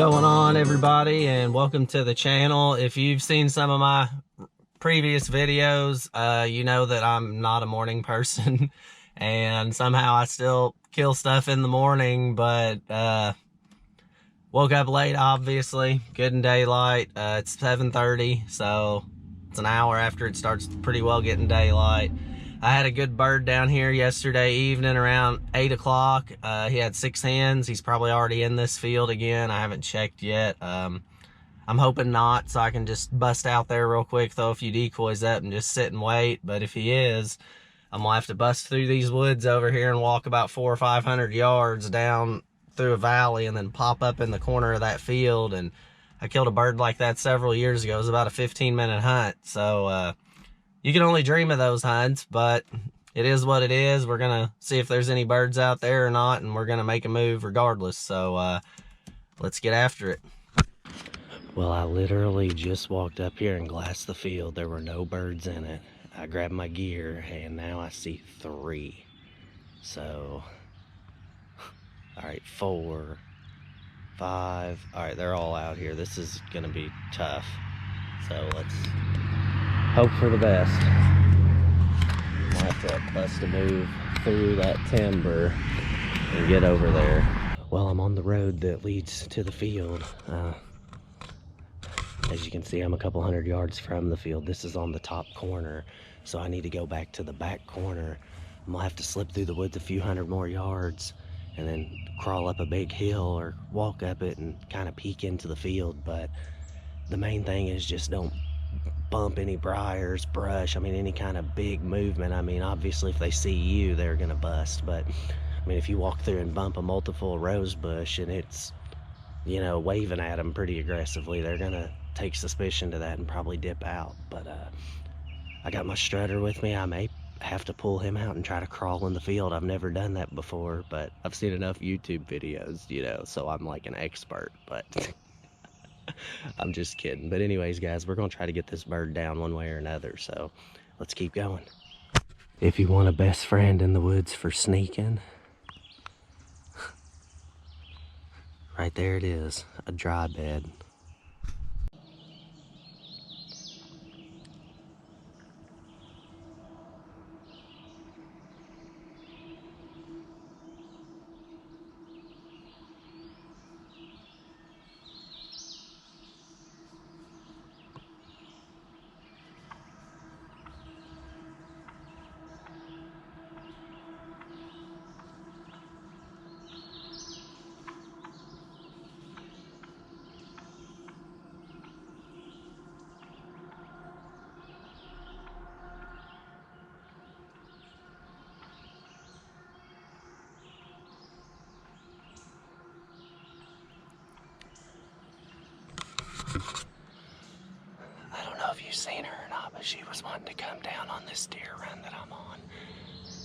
going on, everybody, and welcome to the channel. If you've seen some of my previous videos, you know that I'm not a morning person and somehow I still kill stuff in the morning, but woke up late, obviously. Good in daylight. It's 7:30, so it's an hour after it starts pretty well getting daylight. I had a good bird down here yesterday evening around 8 o'clock. He had 6 hens. He's probably already in this field again. I haven't checked yet. I'm hoping not, so I can just bust out there real quick, throw a few decoys up, and just sit and wait. But if he is, I'm gonna have to bust through these woods over here and walk about 400 or 500 yards down through a valley and then pop up in the corner of that field. And I killed a bird like that several years ago. It was about a 15-minute hunt. So, you can only dream of those hunts, but it is what it is. We're going to see if there's any birds out there or not, and we're going to make a move regardless. So let's get after it. Well, I literally just walked up here and glassed the field. There were no birds in it. I grabbed my gear, and now I see 3. So, all right, 4, 5. All right, they're all out here. This is going to be tough. So let's hope for the best. I'll have to bust a move through that timber and get over there. Well, I'm on the road that leads to the field. As you can see, I'm a couple hundred yards from the field. This is on the top corner, so I need to go back to the back corner. I'm gonna have to slip through the woods a few hundred more yards and then crawl up a big hill or walk up it and kind of peek into the field. But the main thing is just don't bump any briars, brush. I mean, any kind of big movement. I mean, obviously if they see you, they're gonna bust. But I mean, if you walk through and bump a multiple rose bush and it's, you know, waving at them pretty aggressively, they're gonna take suspicion to that and probably dip out. But I got my strutter with me. I may have to pull him out and try to crawl in the field. I've never done that before, but I've seen enough YouTube videos, you know, so I'm like an expert. But I'm just kidding. But anyways, guys, we're gonna try to get this bird down one way or another, so let's keep going. If you want a best friend in the woods for sneaking, right there it is, a dry bed. I don't know if you've seen her or not, but she was wanting to come down on this deer run that I'm on.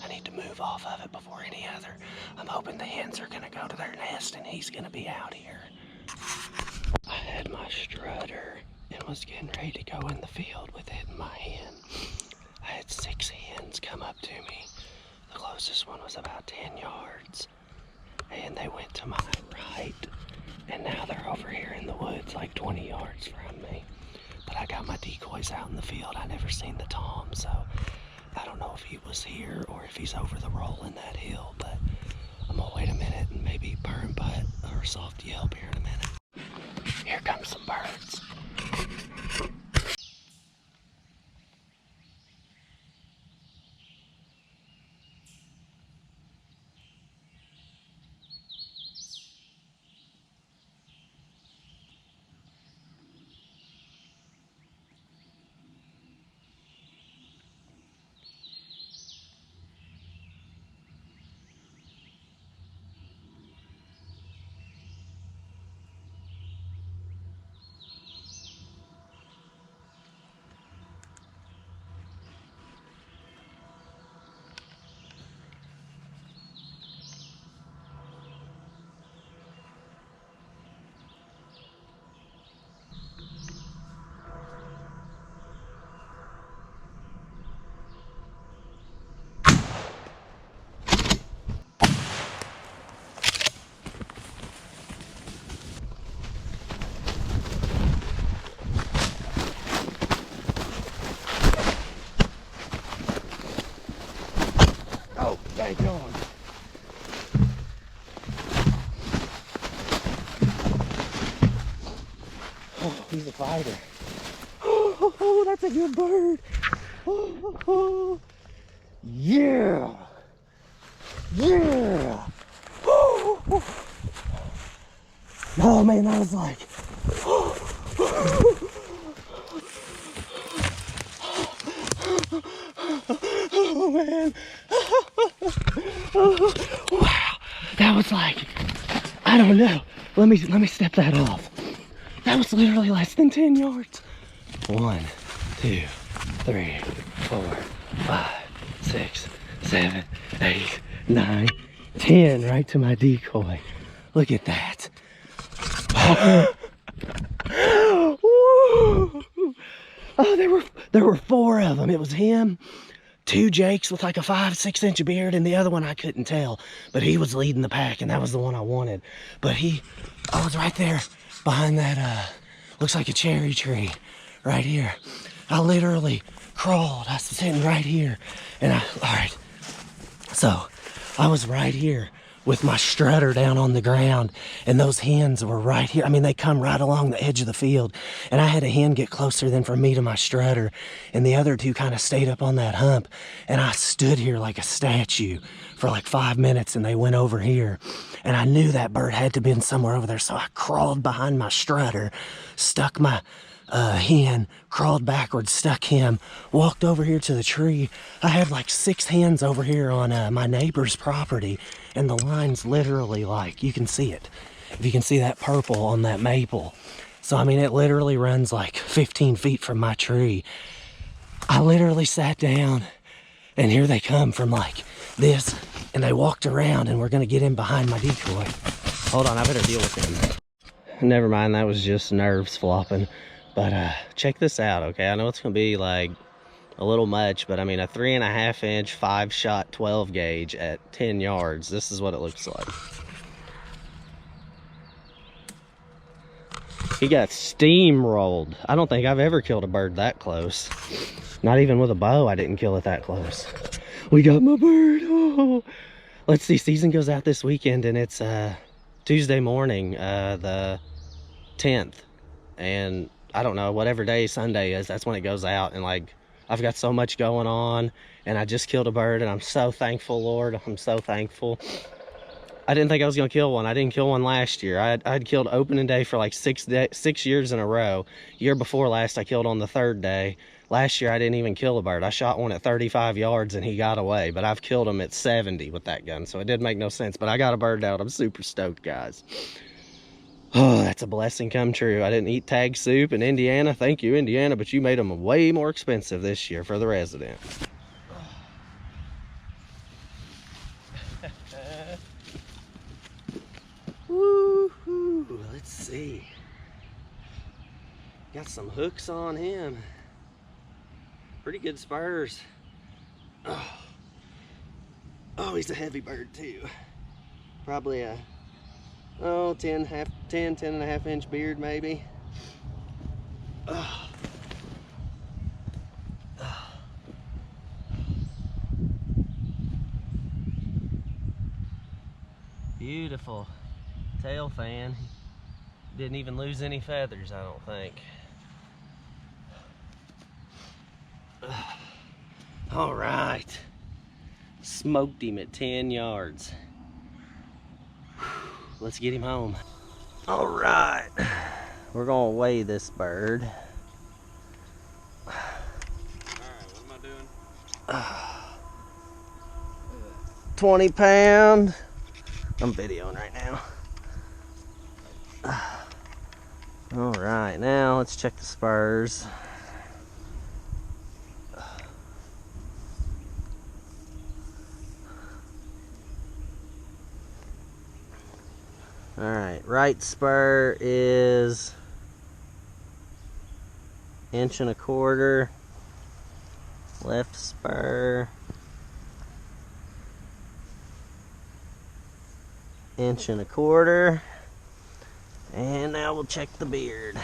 I need to move off of it before any other. I'm hoping the hens are gonna go to their nest and he's gonna be out here. I had my strutter and was getting ready to go in the field with it in my hand. I had 6 hens come up to me. The closest one was about 10 yards. And they went to my right. And now they're over here in the woods like 20 yards from me. But I got my decoys out in the field. I never seen the tom, so I don't know if he was here or if he's over the roll in that hill. But I'm gonna wait a minute and maybe purr and butt or soft yelp here in a minute. Here comes some birds. spider. Oh, that's a good bird. Oh, yeah. Yeah. Oh man, that was like, oh man. Wow. That was like, I don't know. Let me step that off. That was literally less than 10 yards. 1, 2, 3, 4, 5, 6, 7, 8, 9, 10, right to my decoy. Look at that. Oh, there were 4 of them. It was him, 2 Jakes with like a 5-6 inch beard, and the other one I couldn't tell, but he was leading the pack, and that was the one I wanted. But I was right there behind that looks like a cherry tree right here. I literally crawled. I was sitting right here, and all right, so I was right here with my strutter down on the ground, and those hens were right here. I mean, they come right along the edge of the field, and I had a hen get closer than from me to my strutter, and the other 2 kind of stayed up on that hump, and I stood here like a statue for like 5 minutes, and they went over here, and I knew that bird had to been somewhere over there, so I crawled behind my strutter, stuck my hen, crawled backwards, stuck him, walked over here to the tree. I had like 6 hens over here on my neighbor's property, and the line's literally like, you can see it. If you can see that purple on that maple. So, I mean, it literally runs like 15 feet from my tree. I literally sat down, and here they come from like this, and they walked around, and we're gonna get in behind my decoy. Hold on, I better deal with them. Never mind, that was just nerves flopping. But check this out, okay? I know it's gonna be like a little much, but I mean, a 3.5 inch 5-shot 12 gauge at 10 yards. This is what it looks like. He got steamrolled. I don't think I've ever killed a bird that close. Not even with a bow, I didn't kill it that close. We got my bird. Oh. Let's see, season goes out this weekend, and it's Tuesday morning, the 10th. And I don't know, whatever day Sunday is, that's when it goes out. And like, I've got so much going on, and I just killed a bird, and I'm so thankful, Lord. I'm so thankful. I didn't think I was gonna kill one. I didn't kill one last year. I'd killed opening day for like 6 years in a row. Year before last, I killed on the 3rd day. Last year, I didn't even kill a bird. I shot one at 35 yards, and he got away. But I've killed him at 70 with that gun, so it did make no sense. But I got a bird out. I'm super stoked, guys. Oh, that's a blessing come true. I didn't eat tag soup in Indiana. Thank you, Indiana, but you made them way more expensive this year for the resident. Woo-hoo, let's see. Got some hooks on him. Pretty good spurs. Oh, he's a heavy bird too. Probably a 10.5 inch beard maybe. Beautiful tail fan. Didn't even lose any feathers, I don't think. All right, smoked him at 10 yards. Let's get him home. All right, we're gonna weigh this bird. All right, what am I doing? 20 pound. I'm videoing right now. All right, now let's check the spurs. All right spur is 1.25 inches. Left spur 1.25 inches. And now we'll check the beard.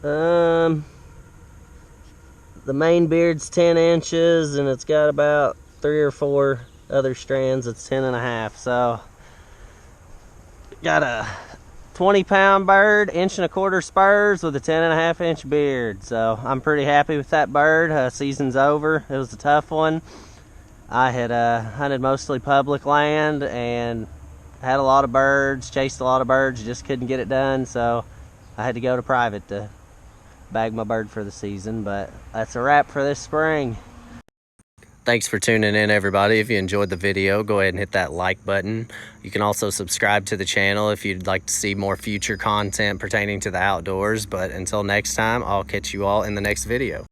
The main beard's 10 inches, and it's got about 3 or 4 other strands that's 10.5. So got a 20-pound bird, 1.25 inch spurs with a 10.5 inch beard. So I'm pretty happy with that bird. Season's over. It was a tough one. I had hunted mostly public land and had a lot of birds, chased a lot of birds, just couldn't get it done. So I had to go to private to bag my bird for the season. But that's a wrap for this spring. Thanks for tuning in, everybody. If you enjoyed the video, go ahead and hit that like button. You can also subscribe to the channel if you'd like to see more future content pertaining to the outdoors. But until next time, I'll catch you all in the next video.